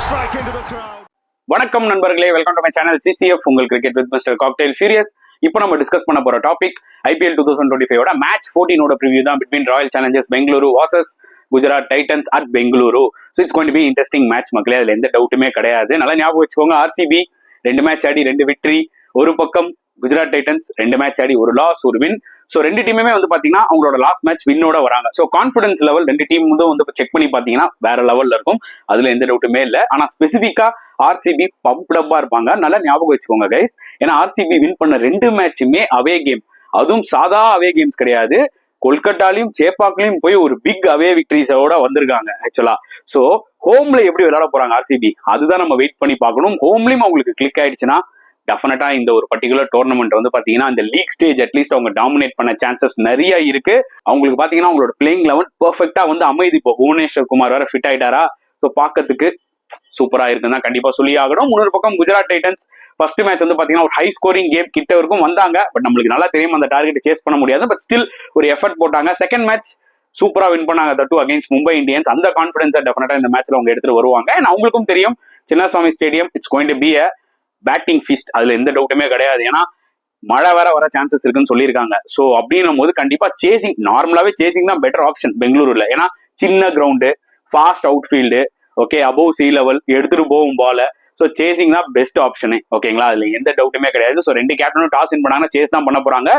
strike into the crowd. வணக்கம் நண்பர்களே, welcome to my channel CCF உங்கள் cricket with mister Cocktail Furious. இப்போ நம்ம டிஸ்கஸ் பண்ண போற டாபிக் IPL 2025 மேட்ச் 14 ப்ரிவியூ தான் between Royal Challengers Bengaluru versus Gujarat Titans at Bengaluru. So it's going to be interesting match மக்களே, அதுல எந்த டவுட்டுமே கிடையாது. நல்லா ஞாபகம் வச்சுக்கோங்க, RCB 2 மேட்ச் ஆடி 2 விக்டரி, ஒரு பக்கம் குஜராத் டைட்டன்ஸ் 2 மேட்ச் ஆடி 1 லாஸ் 1 வின். ஸோ 2 டீமுமே வந்து பாத்தீங்கன்னா அவங்களோட லாஸ்ட் மேட்ச் வின்னோட வராங்க. ஸோ கான்ஃபிடன்ஸ் லெவல் 2 டீம் வந்து செக் பண்ணி பாத்தீங்கன்னா வேற லெவல்ல இருக்கும், அதுல எந்த டவுட்டுமே இல்லை. ஆனா ஸ்பெசிபிக்கா RCB பம்ப்டப்பா இருப்பாங்க, நல்லா ஞாபகம் வச்சுக்கோங்க கைஸ். ஏன்னா RCB வின் பண்ண 2 மேட்சுமே அவே கேம், அதுவும் சாதா அவே கேம்ஸ் கிடையாது. கொல்கட்டாலையும் சேப்பாக்லயும் போய் ஒரு பிக் அவே விக்டரிஸோட வந்திருக்காங்க ஆக்சுவலா. சோ ஹோம்ல எப்படி விளையாட போறாங்க RCB, அதுதான் நம்ம வெயிட் பண்ணி பார்க்கணும். ஹோம்லயும் அவங்களுக்கு கிளிக் ஆயிடுச்சுன்னா டெஃபினட்டா இந்த ஒரு பர்டிகுலர் டோர்னமெண்ட் வந்து பாத்தீங்கன்னா இந்த லீக் ஸ்டேஜ் அட்லீஸ்ட் அவங்க டாமினேட் பண்ண சான்சஸ் நிறைய இருக்கு. அவங்களுக்கு பாத்தீங்கன்னா அவங்களோட பிளேயிங் 11 பெர்ஃபெக்டா வந்து அமைதி. இப்போ புவனேஸ்வர் குமார் வேற ஃபிட் ஆயிட்டாரா, ஸோ பாக்கிறதுக்கு சூப்பரா இருக்குன்னு கண்டிப்பா சொல்லி ஆகணும். இன்னொரு பக்கம் குஜராத் டைட்டன்ஸ் ஃபர்ஸ்ட் மேட்ச் வந்து பாத்தீங்கன்னா ஒரு ஹை ஸ்கோரிங் கேம் கிட்ட வரைக்கும் வந்தாங்க, பட் நம்மளுக்கு நல்லா தெரியும் அந்த டார்கெட் சேஸ் பண்ண முடியாது. பட் ஸ்டில் ஒரு எஃபர்ட் போட்டாங்க. செகண்ட் மேட்ச் சூப்பரா வின் பண்ணாங்க, தட்டு அகைன்ஸ்ட் மும்பை இந்தியன்ஸ். அந்த கான்ஃபிடன்ஸை டெஃபினட்டா இந்த மேட்ச்ல அவங்க எடுத்துட்டு வருவாங்க. அண்ட் அவங்களுக்கும் தெரியும் Chinnasamy stadium it's going to be a batting feast, அதுல எந்த டவுட்டுமே கிடையாது. ஏன்னா மழை வேற வர சான்சஸ் இருக்குன்னு சொல்லியிருக்காங்க. ஸோ அப்படின்னும் போது கண்டிப்பா சேசிங், நார்மலாவே சேசிங் தான் பெட்டர் ஆப்ஷன் பெங்களூருல. ஏன்னா சின்ன ground, fast outfield, okay, above sea level, எடுத்துட்டு போகும் பால. ஸோ சேசிங் தான் பெஸ்ட் ஆப்ஷனு, ஓகேங்களா, அதுல எந்த டவுட்டுமே கிடையாது. ஸோ 2 கேப்டனும் டாஸ் வின் பண்ணாங்கன்னா சேஸ் தான் பண்ண போறாங்க.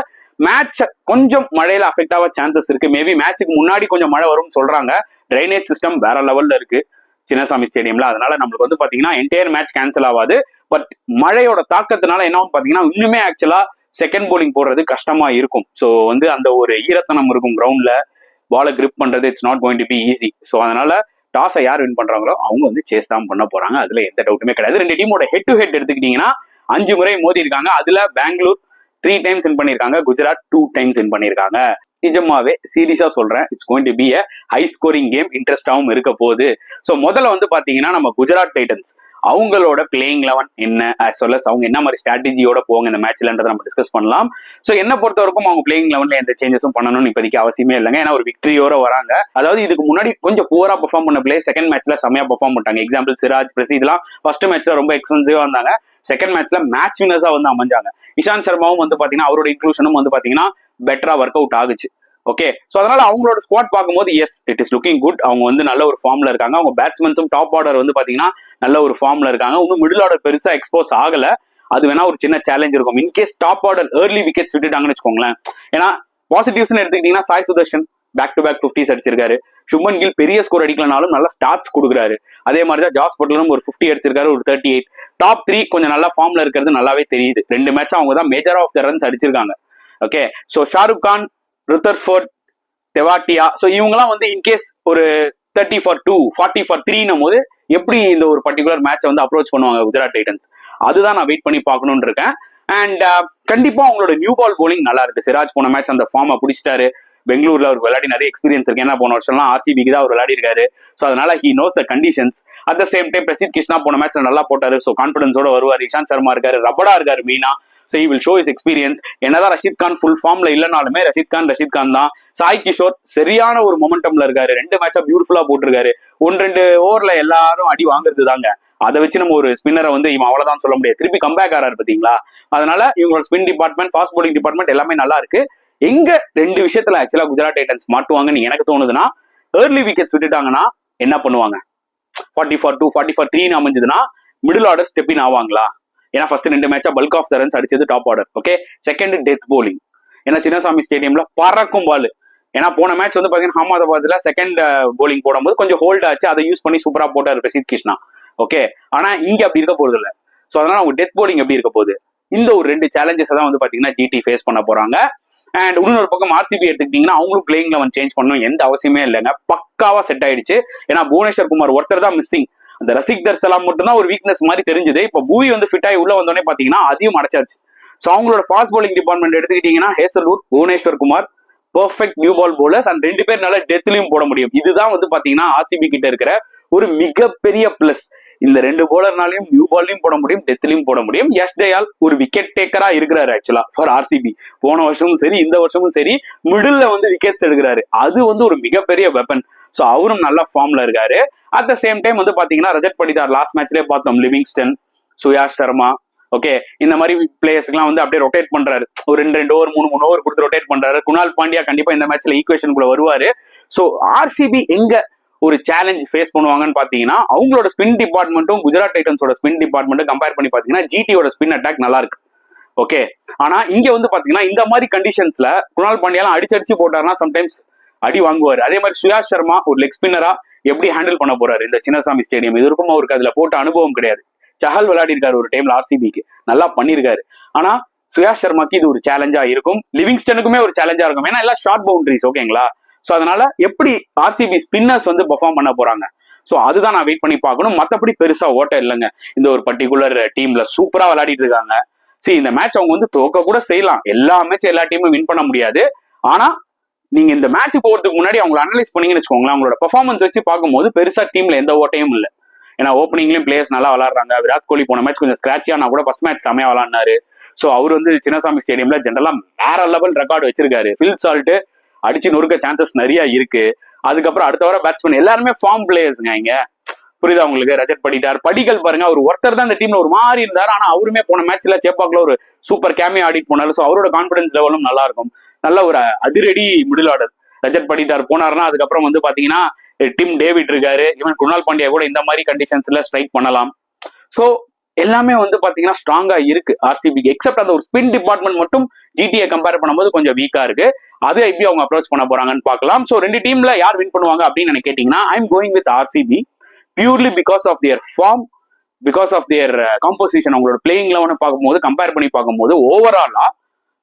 மேட்ச் கொஞ்சம் மழையில அஃபெக்ட் ஆக சான்சஸ் இருக்கு. மேபி மேட்சுக்கு முன்னாடி கொஞ்சம் மழை வரும்னு சொல்றாங்க. ட்ரைனேஜ் சிஸ்டம் வேற லெவல்ல இருக்கு சின்னசாமி ஸ்டேடியம்ல, அதனால நம்மளுக்கு வந்து பாத்தீங்கன்னா என்டையர் மேட்ச் கேன்சல் ஆகாது. பட் மழையோட தாக்கத்தினால என்ன பாத்தீங்கன்னா இன்னுமே ஆக்சுவலா செகண்ட் போலிங் போடுறது கஷ்டமா இருக்கும். ஸோ வந்து அந்த ஒரு ஈரத்தனம் இருக்கும் கிரவுண்ட்ல, பாலை கிரிப் பண்றது it's not going to be easy. So அதனால டாஸை யார் வின் பண்றாங்களோ அவங்க வந்து சேஸ் தான் பண்ண போறாங்க, அதுல எந்த டவுட்டுமே கிடையாது. 2 டீமோட ஹெட் டு ஹெட் எடுத்துக்கிட்டீங்கன்னா 5 முறை மோதி இருக்காங்க. அதுல பெங்களூர் 3 டைம்ஸ் வின் பண்ணிருக்காங்க, குஜராத் 2 டைம்ஸ் வின் பண்ணிருக்காங்க. நிஜமாவே சீரியஸா சொல்றேன், it's going to be a high scoring game, இன்ட்ரெஸ்டாவும் இருக்க போகுது. ஸோ முதல்ல வந்து பாத்தீங்கன்னா நம்ம குஜராத் டைட்டன்ஸ் அவங்களோட பிளேயிங் 11 என்ன, as well as அவங்க என்ன மாதிரி ஸ்ட்ராட்டஜியோட போவாங்க இந்த மேட்ச்லன்றதை நம்ம டிஸ்கஸ் பண்ணலாம். ஸோ என்ன பொறுத்த வரைக்கும் அவங்க பிளேயிங் 11ல எந்த சேஞ்சஸும் பண்ணணும்னு இப்போதைக்கு அவசியமே இல்லைங்க. ஏன்னா ஒரு விக்டரியோட வராங்க. அதாவது இதுக்கு முன்னாடி கொஞ்சம் புவரா பெர்ஃபார்ம் பண்ண பிளேயர் செகண்ட் மேட்ச்ல செமையா பெர்ஃபார்ம் பண்ணிட்டாங்க. எக்ஸாம்பிள் சிராஜ், பிரசி, இதெல்லாம் ஃபர்ஸ்ட் மேட்ச்ல ரொம்ப எக்ஸ்பென்சிவா இருந்தாங்க, செகண்ட் மேட்ச்ல மேட்ச் வினர்ஸா வந்து அமைஞ்சாங்க. இஷாந்த் சர்மாவும் வந்து பாத்தீங்கன்னா அவரோட இன்க்ளூஷனும் வந்து பாத்தீங்கன்னா பெட்டரா ஒர்க் அவுட் ஆகுச்சு. ஓகே, சோ அதனால அவங்களோட ஸ்குவாட் பார்க்கும்போது S it is looking good. அவங்க வந்து நல்ல ஒரு ஃபார்ம்ல இருக்காங்க. அவங்க பேட்ஸ்மேன்ஸும் டாப் ஆர்டர் வந்து பாத்தீங்கன்னா நல்ல ஒரு ஃபார்ம்ல இருக்காங்க. இன்னும் மிடில் ஆர்டர் பெருசா எக்ஸ்போஸ் ஆகல, அது வேணா ஒரு சின்ன சேலஞ்ச் இருக்கும். In case top order early wickets விட்டுட்டாங்கன்னு வச்சுக்கோங்களேன். ஏன்னா பாசிட்டிவ்ஸ் எடுத்துக்கிட்டீங்கன்னா Sai Sudharsan back to back 50s அடிச்சிருக்காரு. சுப்மன் கில் பெரிய ஸ்கோர் அடிக்கலனாலும் நல்ல ஸ்டார்ட்ஸ் கொடுக்குறாரு. அதே மாதிரி தான் ஜாஸ் பட்லரும் ஒரு 50 அடிச்சிருக்காரு, ஒரு 38. டாப் 3 கொஞ்சம் நல்லா ஃபார்ம்ல இருக்கிறது நல்லாவே தெரியுது. 2 மேட்ச் அவங்க தான் மேஜர் ஆஃப் த ரன்ஸ் அடிச்சிருக்காங்க. Okay, so Shahrukh Khan, Rutherford, Tewatia, so இவங்கெல்லாம் வந்து இன்கேஸ் ஒரு 30 for 2, 40 for 3ன்னும் போது எப்படி இந்த ஒரு பர்டிகுலர் மேட்சை வந்து அப்ரோச் பண்ணுவாங்க குஜராத் டைட்டன்ஸ், அதுதான் நான் வெயிட் பண்ணி பார்க்கணும்னு இருக்கேன். அண்ட் கண்டிப்பா அவங்களோட நியூ பால் போலிங் நல்லா இருக்கு. சிராஜ் போன மேட்ச் அந்த ஃபார்மை பிடிச்சிட்டாரு. பெங்களூர்ல அவருக்கு விளையாடி நிறைய எக்ஸ்பீரியன்ஸ் இருக்கு. ஏன்னா போன வருஷம்லாம் RCBக்கு தான் அவர் விளையாடி இருக்காரு. ஸோ அதனால he knows the conditions. At the same time Prasidh Krishna போன மேட்ச்ல நல்லா போட்டாரு, ஸோ கான்ஃபிடன்ஸோட வருவார். இஷாந்த் சர்மா இருக்காரு, ரபடா இருக்காரு மெயினா, so he will show his experience. என்னதான் ரஷீத் கான் ஃபுல் ஃபார்ம்ல இல்லைனாலுமே ரஷீத் கான் தான். சாய் கிஷோர் சரியான ஒரு மொமெண்டம்ல இருக்காரு, 2 மேட்சா பியூட்டிஃபுல்லா போட்டிருக்காரு. 1-2 ஓவர்ல எல்லாரும் அடி வாங்குறது தாங்க, அதை வச்சு நம்ம ஒரு ஸ்பின்னரை வந்து இவன் அவ்வளவுதான் சொல்ல முடியாது. திருப்பி கம்பேக் ஆறாரு பாத்தீங்களா. அதனால இவங்களோட spin department, fast bowling department எல்லாமே நல்லா இருக்கு. எங்க 2 விஷயத்துல ஆக்சுவலா குஜராத் டைட்டன்ஸ் மாட்டுவாங்கன்னு எனக்கு தோணுதுன்னா, ஏர்லி விக்கெட்ஸ் விட்டுட்டாங்கன்னா என்ன பண்ணுவாங்க, 40 for 2, 40 for 3 அமைஞ்சதுன்னா மிடில் ஆர்டர் ஸ்டெப் இன் ஆவாங்களா. ஏன்னா ஃபர்ஸ்ட் 2 மேட்சா பல்க் ஆஃப் த ரன்ஸ் அடிச்சது top order. Okay, second death bowling. ஏன்னா சின்னசாமி ஸ்டேடியம்ல பறக்கும் பால். ஏன்னா போன மேட்ச் வந்து பாத்தீங்கன்னா அஹமதாபாத்ல செகண்ட் போலிங் போடும்போது கொஞ்சம் ஹோல்ட் ஆச்சு, அதை யூஸ் பண்ணி சூப்பரா போட்டாரு பிரசித் கிருஷ்ணா. ஓகே, ஆனா இங்க அப்படி இருக்க போறது இல்லை. ஸோ அதனால அவங்க டெத் போலிங் எப்படி இருக்க போகுது, இந்த ஒரு 2 சேலஞ்சஸ் தான் வந்து பாத்தீங்கன்னா GT ஃபேஸ் பண்ண போறாங்க. அண்ட் இன்னொரு பக்கம் RCB எடுத்துக்கிட்டீங்கன்னா அவங்களும் பிளேயிங் 11 சேஞ்ச் பண்ணணும் எந்த அவசியமே இல்லைங்க, பக்காவா செட் ஆயிடுச்சு. ஏன்னா புவனேஸ்வர் குமார் ஒருத்தர் தான் மிஸ்ஸிங். அந்த ரசிக் தர்சலாம் மட்டும் தான் ஒரு வீக்னஸ் மாதிரி தெரிஞ்சது. இப்போ பூவி வந்து ஃபிட் ஆகி உள்ள வந்தோடனே பாத்தீங்கன்னா அதையும் அடைச்சாச்சு. ஸோ அவங்களோட ஃபாஸ்ட் போலிங் டிபார்ட்மெண்ட் எடுத்துக்கிட்டீங்கன்னா Hazlewood, Bhuvneshwar Kumar perfect new ball bowlers. And 2 பேர் நல்லா டெத்லயும் போட முடியும். இதுதான் வந்து பாத்தீங்கன்னா RCB கிட்ட இருக்கிற ஒரு மிகப்பெரிய பிளஸ். இந்த 2 bowlerனாலையும் நியூ பால்லையும் போட முடியும், டெத்லயும் போட முடியும். யஷ் தயால் ஒரு விக்கெட் டேக்கரா இருக்கிறாரு ஆக்சுவலா ஃபார் ஆர்சிபி. போன வருஷமும் சரி இந்த வருஷமும் சரி மிடில்ல வந்து விக்கெட்ஸ் எடுக்கிறாரு. அது வந்து ஒரு மிகப்பெரிய வெப்பன். ஸோ அவரும் நல்ல ஃபார்ம்ல இருக்காரு. அட் த சேம் டைம் வந்து பாத்தீங்கன்னா ரஜத் படிதார் லாஸ்ட் மேட்ச்லயே பார்த்தோம், லிவிங்ஸ்டன், சுயாஷ் சர்மா, ஓகே, இந்த மாதிரி பிளேயர்ஸ்க்குலாம் வந்து அப்படியே ரொட்டேட் பண்றாரு. ஒரு 2 ஓவர் 3 ஓவர் கொடுத்து ரொட்டேட் பண்றாரு. குணால் பாண்டியா கண்டிப்பா இந்த மேட்ச்ல ஈக்குவேஷனுக்குள்ள வருவாரு. ஸோ ஆர்சிபி எங்க ஒரு சேலஞ்ச் ஃபேஸ் பண்ணுவாங்கன்னு பாத்தீங்கன்னா, அவங்களோட ஸ்பின் டிபார்ட்மெண்ட்டும் குஜராத் டைட்டன்ஸோட ஸ்பின் டிபார்ட்மெண்ட்டும் கம்பேர் பண்ணி பாத்தீங்கன்னா ஜிடியோட ஸ்பின் அட்டாக் நல்லா இருக்கு. ஓகே, ஆனா இங்க வந்து பாத்தீங்கன்னா இந்த மாதிரி கண்டிஷன்ஸ்ல குணால் பாண்டியாலாம் அடிச்சு போட்டாருன்னா சம்டைம்ஸ் அடி வாங்குவாரு. அதே மாதிரி சுயாஷ் சர்மா ஒரு லெக் ஸ்பின்னரா எப்படி ஹேண்டில் பண்ண போறாரு இந்த சின்னசாமி ஸ்டேடியம்? இது வரைக்கும் அவருக்கு அதுல போட்ட அனுபவம் கிடையாது. சஹல் விளையாடி இருக்காரு ஒரு டைம்ல ஆர்சிபிக்கு, நல்லா பண்ணிருக்காரு. ஆனா சுயாஷ் சர்மாக்கு இது ஒரு சேலஞ்சா இருக்கும், லிவிங்ஸ்டனுக்குமே ஒரு சேலஞ்சா இருக்கும். ஏன்னா எல்லாம் ஷார்ட் பவுண்டரிஸ், ஓகேங்களா? சோ அதனால எப்படி ஆர்சிபி ஸ்பின்னர்ஸ் வந்து பெர்ஃபார்ம் பண்ண போறாங்க, சோ அதுதான் நான் வெயிட் பண்ணி பார்க்கணும். மத்தபடி பெருசா ஓட்ட இல்லைங்க. இந்த ஒரு பர்டிகுலர் டீம்ல சூப்பரா விளையாடிட்டு இருக்காங்க. சரி, இந்த மேட்ச் அவங்க வந்து தோக்க கூட செய்யலாம், எல்லா மேட்ச் எல்லா டீமும் வின் பண்ண முடியாது. ஆனா நீங்க இந்த மேட்ச் போறதுக்கு முன்னாடி அவங்களை அனலைஸ் பண்ணீங்கன்னு வச்சுக்கோங்களேன், அவங்களோட பெர்ஃபார்மன்ஸ் வச்சு பார்க்கும்போது பெருசா டீம்ல எந்த ஓட்டையும் இல்லை. ஏன்னா ஓப்பனிங்லயும் பிளேயர்ஸ் நல்லா விளாடுறாங்க. விராட் கோலி போன மேட்ச் கொஞ்சம் ஸ்கிராச்சியானா கூட ஃபர்ஸ்ட் மேட்ச் செமையா விளாடினாரு. ஸோ அவர் வந்து சின்னசாமி ஸ்டேடியம்ல ஜென்ரலா வேற லெவல் ரெக்கார்டு வச்சிருக்காரு. ஃபில் சால்ட் அடிச்சு நொறுக்க சான்சஸ் நிறைய இருக்கு. அதுக்கப்புறம் அடுத்த வர பேட்ஸ்மேன் எல்லாருமே ஃபார்ம் பிளேயர்ஸ்ங்க இங்க, புரியுதா உங்களுக்கு? ரஜத் படிதார், படிகள் பாருங்க, அவர் ஒருத்தர் தான் இந்த டீம்ல ஒரு மாதிரி இருந்தாரு. ஆனா அவருமே போன மேட்ச்ல சேப்பாக்ல ஒரு சூப்பர் கேமியா ஆடிட் போனாரு. ஸோ அவரோட கான்பிடன்ஸ் லெவலும் நல்லா இருக்கும். நல்ல ஒரு அதிரடி மிடில் ஆர்டர் ரஜத் படிதார் போனாருன்னா அதுக்கப்புறம் வந்து பாத்தீங்கன்னா டிம் டேவிட் இருக்காரு. ஈவன் குணால் பாண்டியா கூட இந்த மாதிரி கண்டிஷன்ஸ்ல ஸ்ட்ரைக் பண்ணலாம். ஸோ எல்லாமே வந்து பாத்தீங்கன்னா ஸ்ட்ராங்கா இருக்கு ஆர்சிபிக்கு. எக்ஸப்ட் அந்த ஒரு ஸ்பின் டிபார்ட்மெண்ட் மட்டும் ஜிடியை கம்பேர் பண்ணும்போது கொஞ்சம் வீக்கா இருக்கு. அது எப்படி அவங்க அப்ரோச் பண்ண போறாங்கன்னு பார்க்கலாம். ஸோ 2 டீம்ல யார் வின் பண்ணுவாங்க அப்படின்னு எனக்கு கேட்டீங்கன்னா, I am going with RCB purely because of their form, because of their composition. அவங்களோட பிளேயிங் லெவனை பார்க்கும்போது கம்பேர் பண்ணி பார்க்கும்போது ஓவராலா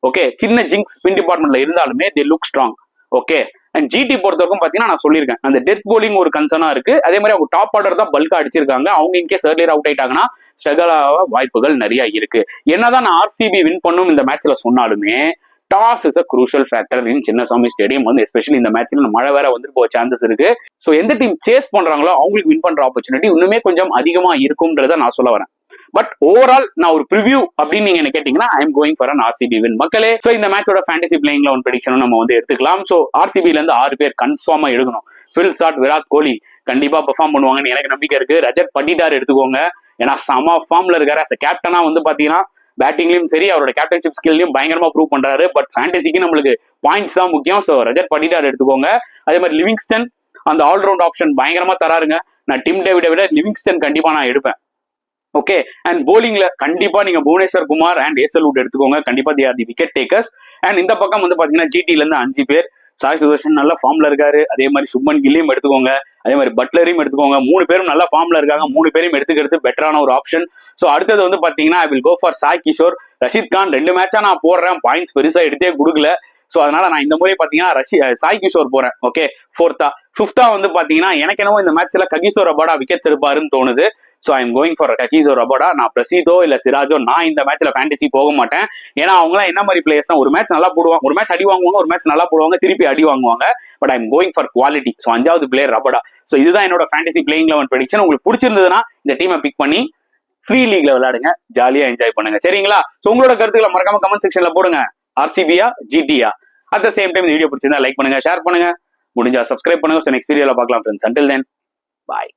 ஓகே, சின்ன ஜிங்ஸ் ஸ்பின் டிபார்ட்மெண்ட்ல இருந்தாலுமே they look strong. Okay, and GT பொறுத்தவரைக்கும் பாத்தீங்கன்னா நான் சொல்லியிருக்கேன், அந்த டெத் போலிங் ஒரு கன்சர்னா இருக்கு. அதே மாதிரி அவங்க டாப் ஆர்டர் தான் பல்கா அடிச்சிருக்காங்க. அவங்க இன்கேஸ் ஏர்லியர் அவுட் ஆயிட்டாங்கன்னா ஸ்ட்ரகிள் ஆக வாய்ப்புகள் நிறைய இருக்கு. என்னதான் நான் ஆர்சிபி வின் பண்ணும் இந்த மேட்ச்ல சொன்னாலுமே toss is a crucial factor in Chinnasamy stadium. வந்து எஸ்பெஷலி இந்த மேட்ச்ல மழை வேற வந்து போக சான்சஸ் இருக்கு. ஸோ எந்த டீம் சேஸ் பண்றாங்களோ அவங்களுக்கு வின் பண்ற ஆப்பர்ச்சுனிட்டி இன்னுமே கொஞ்சம் அதிகமா இருக்கும்ன்றத நான் சொல்ல வரேன். பட் ஓவரால் நான் ஒரு ப்ரிவியூ அப்படின்னு நீங்க என்ன கேட்டீங்கன்னா, I am going for an RCB win மக்களே. ஸோ இந்த மேட்சோட ஃபேண்டசி பிளேயிங் லெவன் ப்ரெடிக்ஷனும் நம்ம வந்து எடுத்துக்கலாம். ஸோ ஆர்சிபில இருந்து 6 பேர் கன்ஃபார்மா எடுக்கணும். ஃபில் சாட், விராட் கோலி கண்டிப்பா பெர்ஃபார்ம் பண்ணுவாங்கன்னு எனக்கு நம்பிக்கை இருக்கு. ரஜத் படிதார் எடுத்துக்கோங்க, ஏன்னா சம ஃபார்ம்ல இருக்காரு. அஸ் கேப்டனா வந்து பாத்தீங்கன்னா பேட்டிங்லயும் சரி அவரோட கேப்டன்ஷிப் ஸ்கில்லையும் பயங்கரமா ப்ரூவ் பண்றாரு. பட் ஃபேண்டசிக்கு நம்மளுக்கு பாயிண்ட்ஸ் தான் முக்கியம். ஸோ ரஜத் படிதார் எடுத்துக்கோங்க. அதே மாதிரி லிவிங்ஸ்டன் அந்த ஆல்ரவுண்ட் ஆப்ஷன் பயங்கரமா தராருங்க. நான் டிம் டேவிடை விட லிவிங்ஸ்டன் கண்டிப்பா நான் எடுப்பேன். ஓகே, அண்ட் போலிங்ல கண்டிப்பா நீங்க புவனேஸ்வர் குமார் அண்ட் ஏசல்வுட் எடுத்துக்கோங்க. கண்டிப்பா they are the wicket takers. And இந்த பக்கம் வந்து பாத்தீங்கன்னா ஜிடில இருந்து 5 பேர். சாய் சுதர்ஷன் நல்ல ஃபார்ம்ல இருக்காரு. அதே மாதிரி சுப்மன் கில்லையும் எடுத்துக்கோங்க. அதே மாதிரி பட்லரையும் எடுத்துக்கோங்க. 3 பேரும் நல்ல ஃபார்ம்ல இருக்காங்க. 3 பேரையும் எடுத்துக்கிறது பெட்டரான ஒரு ஆப்ஷன். ஸோ அடுத்தது வந்து பாத்தீங்கன்னா I will go for Sai Kishore. Rashid Khan 2 மேட்சா நான் போடுறேன், பாயிண்ட்ஸ் பெருசா எடுத்தே கொடுக்கல. ஸோ அதனால நான் இந்த முறை பாத்தீங்கன்னா சாய் கிஷோர் போறேன். Okay, 4th. 5th வந்து பாத்தீங்கன்னா எனக்கு என்னவோ இந்த மேட்ச்ல ககிசோ ரபாடா விக்கெட்ஸ் எடுப்பாருன்னு தோணுது. So I am going for Kagiso Rabada. நான் பிரசீதோ இல்ல சிராஜோ நான் இந்த மேட்ச்ல ஃபேண்டசி போக மாட்டேன். ஏன்னா அவங்களாம் என்ன மாதிரி பிளேயர்ஸ்னா ஒரு மேட்ச் நல்லா போடுவாங்க, ஒரு மேட்ச் அடி வாங்குவாங்க, ஒரு மேட்ச் நல்லா போடுவாங்க, திருப்பி அடி வாங்குவாங்க. But I am going for quality. So 5வது பிளேயர் ரபாடா. ஸோ இதுதான் என்னோட ஃபேண்டசி பிளேயிங் லெவன் ப்ரெடிக்ஷன். உங்களுக்கு பிடிச்சிருந்ததுன்னா இந்த டீமை பிக் பண்ணி ஃப்ரீ லீக்ல விளையாடுங்க, ஜாலியா என்ஜாய் பண்ணுங்க. சரிங்களா? ஸோ உங்களோட கருத்துக்களை மறக்காம கமெண்ட் செக்ஷன்ல போடுங்க. ஆர்சிபியா ஜிடியா? அட் த சேம் டைம் இந்த வீடியோ பிடிச்சிருந்தா லைக் பண்ணுங்க, ஷேர் பண்ணுங்க, முடிஞ்சா சப்ஸ்கிரைப் பண்ணுங்க. ஸோ நெக்ஸ்ட் வீடியோல பார்க்கலாம் ஃப்ரெண்ட்ஸ். அன்டில் தென் பாய்.